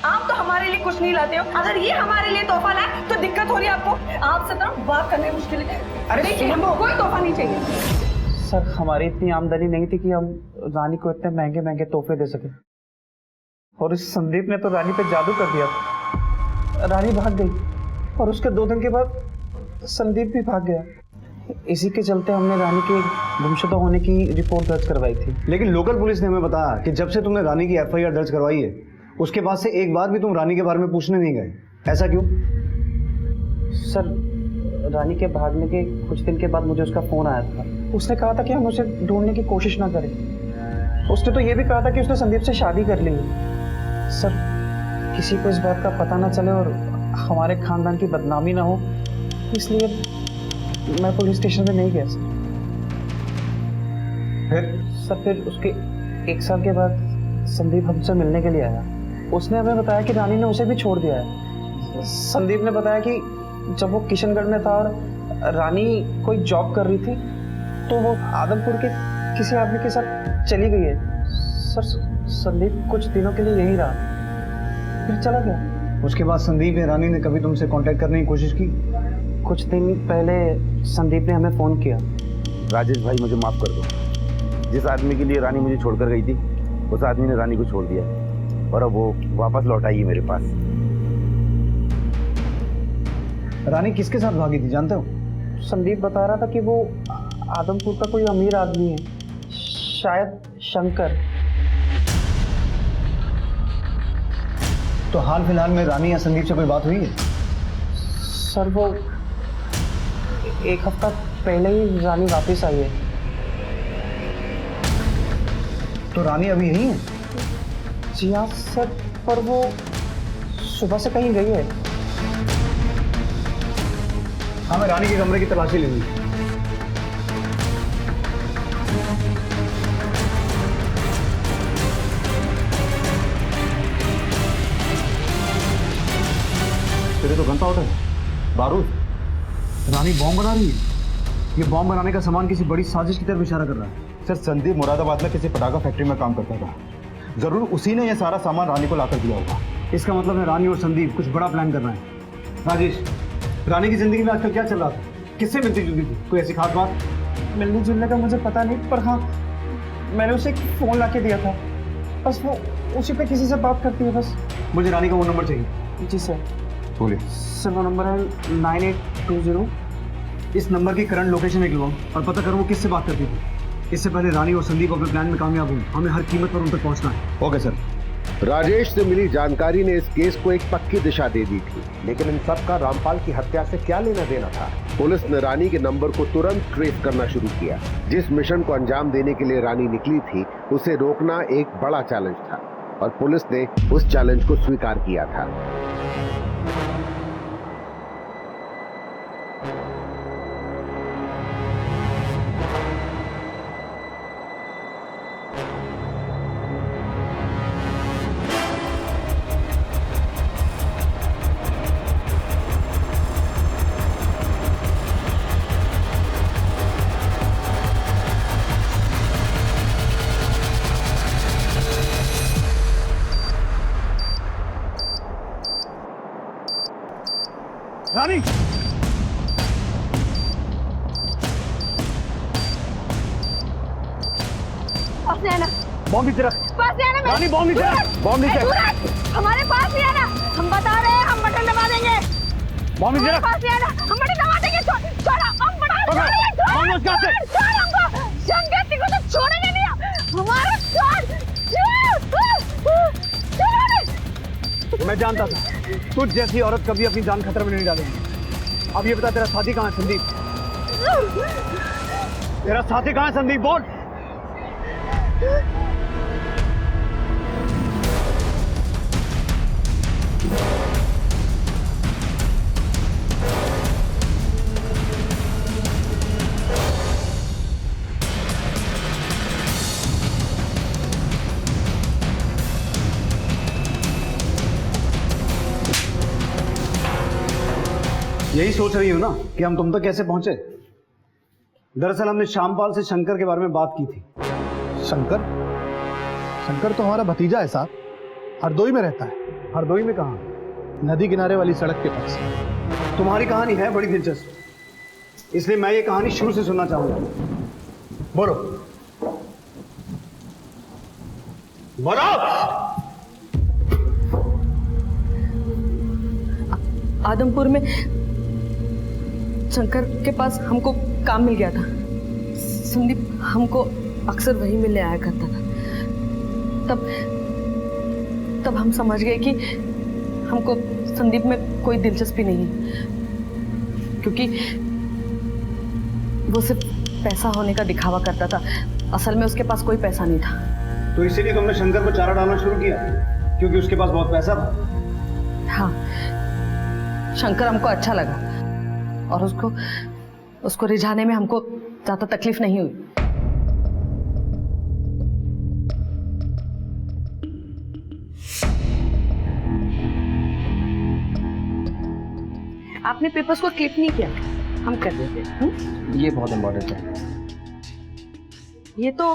[SPEAKER 4] आप तो हमारे लिए कुछ नहीं लाते हो। अगर ये हमारे लिए तोहफा लाए तो दिक्कत हो रही है आपको। आपसे तो बात करने मुश्किल है।
[SPEAKER 10] अरे
[SPEAKER 4] देखिए, हमको कोई तोहफा नहीं चाहिए।
[SPEAKER 10] सर, हमारी इतनी आमदनी नहीं थी कि हम रानी को इतने महंगे महंगे तोहफे दे सके। और इस संदीप ने तो रानी पे जादू कर दिया। रानी भाग गई और उसके 2 दिन के बाद संदीप भी भाग गया। इसी के चलते हमने रानी के गुमशुदा होने की रिपोर्ट दर्ज करवाई थी।
[SPEAKER 5] लेकिन लोकल पुलिस ने हमें बताया कि जब से तुमने रानी की FIR दर्ज करवाई है, उसके बाद से एक बार भी तुम रानी के बारे में पूछने नहीं गए। ऐसा क्यों?
[SPEAKER 10] सर, रानी के भागने के कुछ दिन के बाद मुझे उसका फोन आया था। उसने कहा था कि हम उसे ढूंढने की कोशिश ना करें। उसने तो ये भी कहा था कि उसने संदीप से शादी कर ली है। सर, किसी को इस बात का पता ना चले और हमारे खानदान की बदनामी ना हो, इसलिए मैं पुलिस स्टेशन में नहीं गया सर। फिर उसके 1 साल के बाद संदीप हमसे मिलने के लिए आया। उसने हमें बताया कि रानी ने उसे भी छोड़ दिया है। संदीप ने बताया कि जब वो किशनगढ़ में था और रानी कोई जॉब कर रही थी, तो वो आदमपुर के किसी आदमी के साथ चली गई है। सर, संदीप कुछ दिनों के लिए यहीं रहा, फिर चला गया।
[SPEAKER 5] उसके बाद संदीप या रानी ने कभी तुमसे कांटेक्ट करने की कोशिश की?
[SPEAKER 10] कुछ दिन पहले संदीप ने हमें फोन किया।
[SPEAKER 14] राजेश भाई, मुझे माफ कर दो। जिस आदमी के लिए रानी मुझे छोड़कर गई थी, उस आदमी ने रानी को छोड़ दिया और अब वो वापस लौट आई है मेरे पास।
[SPEAKER 5] रानी किसके साथ भागी थी जानते हो?
[SPEAKER 10] संदीप बता रहा था कि वो आदमपुर का कोई अमीर आदमी है, शायद शंकर।
[SPEAKER 5] तो हाल फिलहाल में रानी या संदीप से कोई बात हुई है?
[SPEAKER 10] सर, वो 1 हफ्ता पहले ही रानी वापस आई है।
[SPEAKER 5] तो रानी अभी यहीं है?
[SPEAKER 10] जी हाँ सर, पर वो सुबह से कहीं गई है।
[SPEAKER 5] हमें रानी के कमरे की तलाशी लेनी है। तेरे तो घंटा होता है बारूद। रानी बॉम्ब बना रही है। ये बॉम्ब बनाने का सामान किसी बड़ी साजिश की तरफ इशारा कर रहा है।
[SPEAKER 7] सर, संदीप मुरादाबाद में किसी पटाखा फैक्ट्री में काम करता था। जरूर उसी ने यह सारा सामान रानी को लाकर दिया होगा।
[SPEAKER 5] इसका मतलब है रानी और संदीप कुछ बड़ा प्लान कर रहे हैं। राजेश, रानी की जिंदगी में आजकल क्या चल रहा था? किससे मिलती जुलती थी? कोई ऐसी खास बात?
[SPEAKER 10] मिलने जुलने का मुझे पता नहीं, पर हाँ, मैंने उसे एक फ़ोन ला के दिया था। बस वो
[SPEAKER 5] उसी पे किसी से बात करती है बस। मुझे रानी का वो नंबर चाहिए।
[SPEAKER 10] जी सर।
[SPEAKER 5] बोलिए
[SPEAKER 10] सर वो नंबर है 9820।
[SPEAKER 5] इस नंबर की करंट लोकेशन निकलवाओ और पता करो वो किससे बात करती थी। इससे पहले रानी और संदीप अपने प्लान में कामयाब हुए, हमें हर कीमत पर उन तक पहुंचना है।
[SPEAKER 12] Okay sir. राजेश से मिली जानकारी ने इस केस को एक पक्की दिशा दे दी थी, लेकिन इन सब का रामपाल की हत्या से क्या लेना देना था? पुलिस ने रानी के नंबर को तुरंत ट्रेस करना शुरू किया। जिस मिशन को अंजाम देने के लिए रानी निकली थी, उसे रोकना एक बड़ा चैलेंज था और पुलिस ने उस चैलेंज को स्वीकार किया था।
[SPEAKER 5] रानी बॉम्ब नीचे रख। रानी बॉम्ब नीचे रख। बॉम्ब नीचे रख।
[SPEAKER 4] हमारे पास ही है ना, हम बता रहे हैं, हम बटन दबा देंगे।
[SPEAKER 5] बॉम्ब नीचे रख।
[SPEAKER 4] पास ही है ना, हम बटन दबा देंगे। छोड़ा, हम बटन दबा देंगे।
[SPEAKER 5] बॉम्ब उसका से।
[SPEAKER 4] छोड़ हमको, शंकर को तो छोड़ेंगे नहीं। हमारा
[SPEAKER 5] मैं जानता था तुझ जैसी औरत कभी अपनी जान खतरे में नहीं डालेगी। अब ये बता, तेरा साथी कहाँ है? संदीप, तेरा साथी कहाँ है? संदीप बोल। यही सोच रही हूँ ना कि हम तुम तक कैसे पहुंचे। दरअसल हमने श्यामपाल से शंकर के बारे में बात की थी।
[SPEAKER 8] शंकर? शंकर तो हमारा भतीजा है साहब, हरदोई में रहता है।
[SPEAKER 5] हरदोई में कहाँ?
[SPEAKER 8] नदी किनारे वाली सड़क के पास।
[SPEAKER 5] तुम्हारी कहानी है बड़ी दिलचस्प, इसलिए मैं ये कहानी शुरू से सुनना चाहूंगा। बोलो बोलो।
[SPEAKER 1] आदमपुर में शंकर के पास हमको काम मिल गया था। संदीप हमको अक्सर वही मिलने आया करता था। तब हम समझ गए कि हमको संदीप में कोई दिलचस्पी नहीं है, क्योंकि वो सिर्फ पैसा होने का दिखावा करता था। असल में उसके पास कोई पैसा नहीं था।
[SPEAKER 5] तो इसीलिए तुमने शंकर को चारा डालना शुरू किया, क्योंकि उसके पास बहुत पैसा था।
[SPEAKER 1] हाँ, शंकर हमको अच्छा लगा और उसको रिझाने में हमको ज्यादा तकलीफ नहीं हुई। आपने पेपर्स को क्लिक नहीं किया, हम कर देते हैं।
[SPEAKER 10] ये बहुत इम्पोर्टेंट है।
[SPEAKER 1] ये तो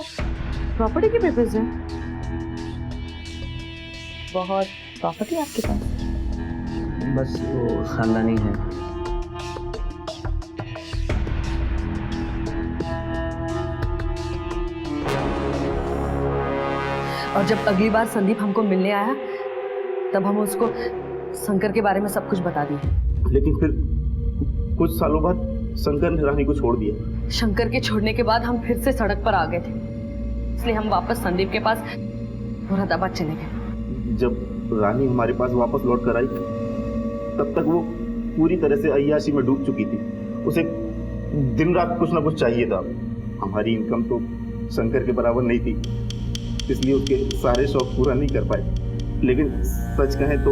[SPEAKER 1] प्रॉपर्टी के पेपर्स हैं। बहुत प्रॉपर्टी आपके पास?
[SPEAKER 10] बस वो खानदानी है।
[SPEAKER 1] और जब अगली बार संदीप हमको मिलने आया, तब हम उसको शंकर के बारे में सब कुछ बता दिए।
[SPEAKER 14] लेकिन फिर कुछ सालों बाद शंकर ने रानी को छोड़ दिया।
[SPEAKER 1] शंकर के छोड़ने के बाद हम फिर से सड़क पर आ गए थे, इसलिए हम वापस संदीप के पास मुरादाबाद चले गए।
[SPEAKER 14] जब रानी हमारे पास वापस लौट कर आई, तब तक वो पूरी तरह से अय्याशी में डूब चुकी थी। उसे दिन रात कुछ ना कुछ चाहिए था। हमारी इनकम तो शंकर के बराबर नहीं थी, इसलिए उसके सारे शौक पूरा नहीं कर पाए। लेकिन सच कहें तो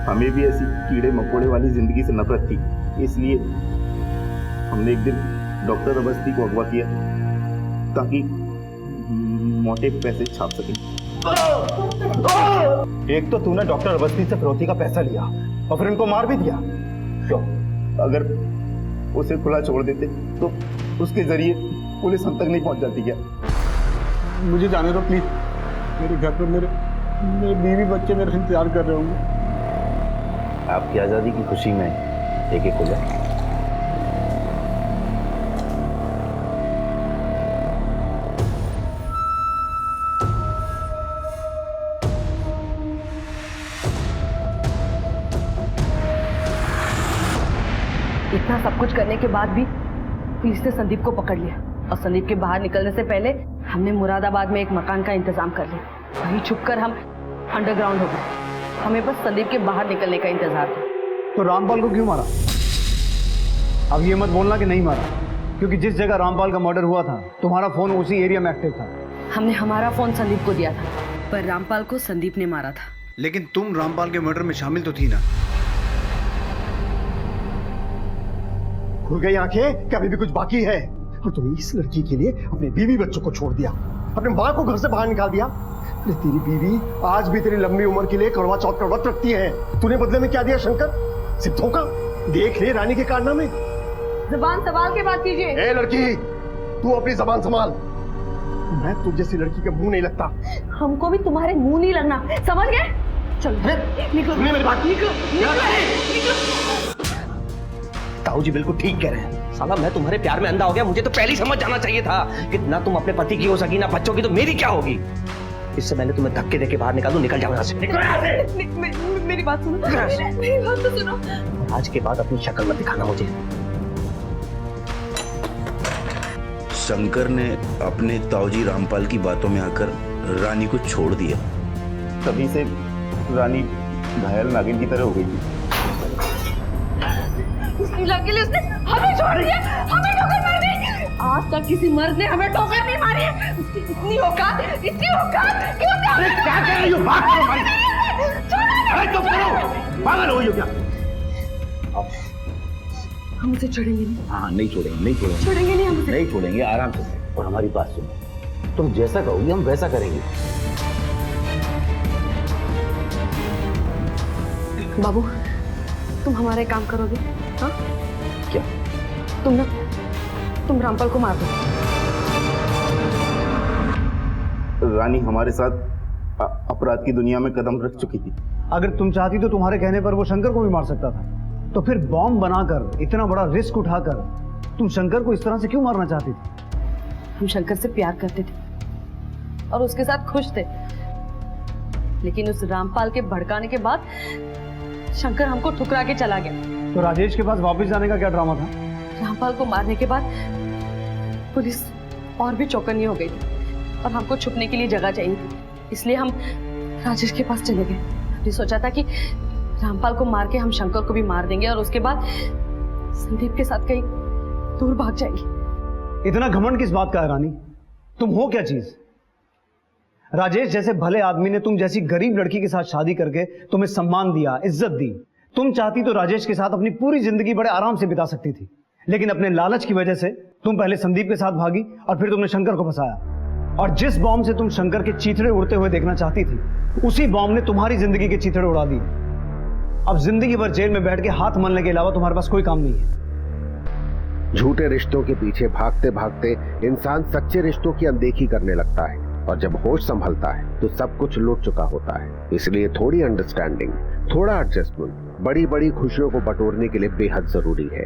[SPEAKER 14] हमें भी ऐसी कीड़े मकोड़े वाली जिंदगी से नफरत थी। इसलिए हमने एक दिन डॉक्टर अवस्थी को अगवा किया ताकि मोटे पैसे छाप सकें।
[SPEAKER 7] एक तो तूने डॉक्टर अवस्थी से फिरौती का पैसा लिया और फिर इनको मार भी दिया।
[SPEAKER 14] क्यों? अगर उसे खुला छोड़ देते तो उसके जरिए पुलिस हम तक नहीं पहुंच जाती क्या?
[SPEAKER 8] मुझे जाने दो प्लीज। मेरे घर पर मेरे बीवी बच्चे मेरा इंतजार कर रहे होंगे।
[SPEAKER 14] आपकी आज़ादी की खुशी में एक एक हो जाए।
[SPEAKER 1] इतना सब कुछ करने के बाद भी पुलिस ने संदीप को पकड़ लिया और संदीप के बाहर निकलने से पहले हमने मुरादाबाद में एक मकान का इंतजाम कर लिया। वहीं छुपकर हम अंडरग्राउंड हो गए। हमें बस संदीप के बाहर निकलने का इंतजार था।
[SPEAKER 5] तो रामपाल को क्यों मारा? अब ये मत बोलना कि नहीं मारा, क्योंकि जिस जगह रामपाल का मर्डर हुआ था तुम्हारा फोन उसी एरिया में एक्टिव था।
[SPEAKER 1] हमने हमारा फोन संदीप को दिया था, पर रामपाल को संदीप ने मारा था।
[SPEAKER 5] लेकिन तुम रामपाल के मर्डर में शामिल तो थी ना?
[SPEAKER 2] खुल गई आंखें कि अभी भी कुछ बाकी है? और तुमने इस लड़की के लिए अपने बीवी बच्चों को छोड़ दिया, अपने माँ को घर से बाहर निकाल दिया। अरे तेरी बीवी आज भी तेरी लंबी उम्र के लिए करवा चौथ का व्रत रखती है। तूने बदले में क्या दिया शंकर? सिर्फ धोखा। देख ले रानी के कारनामे।
[SPEAKER 4] जबान संभाल के बात कीजिए।
[SPEAKER 2] ए लड़की, तू अपनी जबान संभाल। मैं तुझ जैसी लड़की के मुंह नहीं लगता।
[SPEAKER 4] हमको भी तुम्हारे मुंह नहीं लगना, समझ गए? चलो निकलो
[SPEAKER 2] मेरी बात।
[SPEAKER 13] ताऊ जी बिल्कुल ठीक कह रहे हैं। साला मैं तुम्हारे प्यार में अंधा हो गया। मुझे तो पहले ही समझ जाना चाहिए था कि ना तुम अपने पति की हो सकी ना बच्चों की, तो मेरी क्या होगी। इससे पहले तुम्हें धक्के देके बाहर निकाल दूं। निकल जाओ यहाँ से।
[SPEAKER 4] मेरी बात सुनो, मेरी बात तो सुनो।
[SPEAKER 13] आज के बाद अपनी शक्ल मत दिखाना मुझे।
[SPEAKER 11] शंकर ने अपने ताऊजी रामपाल की बातों में आकर रानी को छोड़ दिया।
[SPEAKER 14] तभी से रानी घायल नागिन की तरह हो गई थी।
[SPEAKER 4] उसकी लग के लिए उसने हमें छोड़ दिया, हमें ठोकर मार दी। आज तक किसी मर्द ने हमें ठोकर नहीं मारी। उसकी इतनी औकात क्यों?
[SPEAKER 2] अरे क्या कर रही हो? बात करो भाई। अरे चुप करो, पागल हो क्या?
[SPEAKER 1] हम उसे छोड़ेंगे नहीं।
[SPEAKER 13] हाँ नहीं छोड़ेंगे
[SPEAKER 1] छोड़ेंगे नहीं, हम उसे
[SPEAKER 13] नहीं छोड़ेंगे। आराम से। और हमारी बात सुनो, तुम जैसा कहोगी हम वैसा करेंगे।
[SPEAKER 1] बाबू, तुम हमारा एक काम करोगे? हाँ
[SPEAKER 13] क्या?
[SPEAKER 1] तुम रामपाल को मार दो।
[SPEAKER 14] रानी हमारे साथ अपराध की दुनिया में कदम रख चुकी थी।
[SPEAKER 5] अगर तुम चाहती तो तुम्हारे कहने पर वो शंकर को भी मार सकता था। तो फिर बॉम्ब बनाकर इतना बड़ा रिस्क उठाकर तुम शंकर को इस तरह से क्यों मारना चाहती थी?
[SPEAKER 1] हम शंकर से प्यार करते थे और उसके साथ खुश थे, लेकिन उस रामपाल के भड़काने के बाद शंकर हमको ठुकरा के चला गया।
[SPEAKER 5] तो राजेश के पास वापस जाने का क्या ड्रामा था?
[SPEAKER 1] रामपाल को मारने के बाद पुलिस और भी चौकन्नी हो गई थी और हमको छुपने के लिए जगह चाहिए थी, इसलिए हम राजेश के पास चले गए। हमने सोचा था कि रामपाल को मार के हम शंकर को भी मार देंगे और उसके बाद संदीप के साथ कहीं दूर भाग जाएंगे।
[SPEAKER 5] इतना घमंड किस बात का है रानी? तुम हो क्या चीज? राजेश जैसे भले आदमी ने तुम जैसी गरीब लड़की के साथ शादी करके तुम्हें सम्मान दिया, इज्जत दी। तुम चाहती तो राजेश के साथ अपनी पूरी जिंदगी बड़े आराम से बिता सकती थी, लेकिन अपने लालच की वजह से तुम पहले संदीप के साथ भागी और फिर तुमने शंकर को फंसाया। और जिस बॉम्ब से तुम शंकर के चीथड़े उड़ते हुए देखना चाहती थी, उसी बॉम्ब ने तुम्हारी जिंदगी के चीथड़े उड़ा दिए। अब जिंदगी भर जेल में बैठ के हाथ मलने के अलावा तुम्हारे पास कोई काम नहीं है।
[SPEAKER 12] झूठे रिश्तों के पीछे भागते भागते इंसान सच्चे रिश्तों की अनदेखी करने लगता है, और जब होश संभलता है तो सब कुछ लुट चुका होता है। इसलिए थोड़ी अंडरस्टैंडिंग, थोड़ा एडजस्टमेंट बड़ी बड़ी खुशियों को बटोरने के लिए बेहद जरूरी है।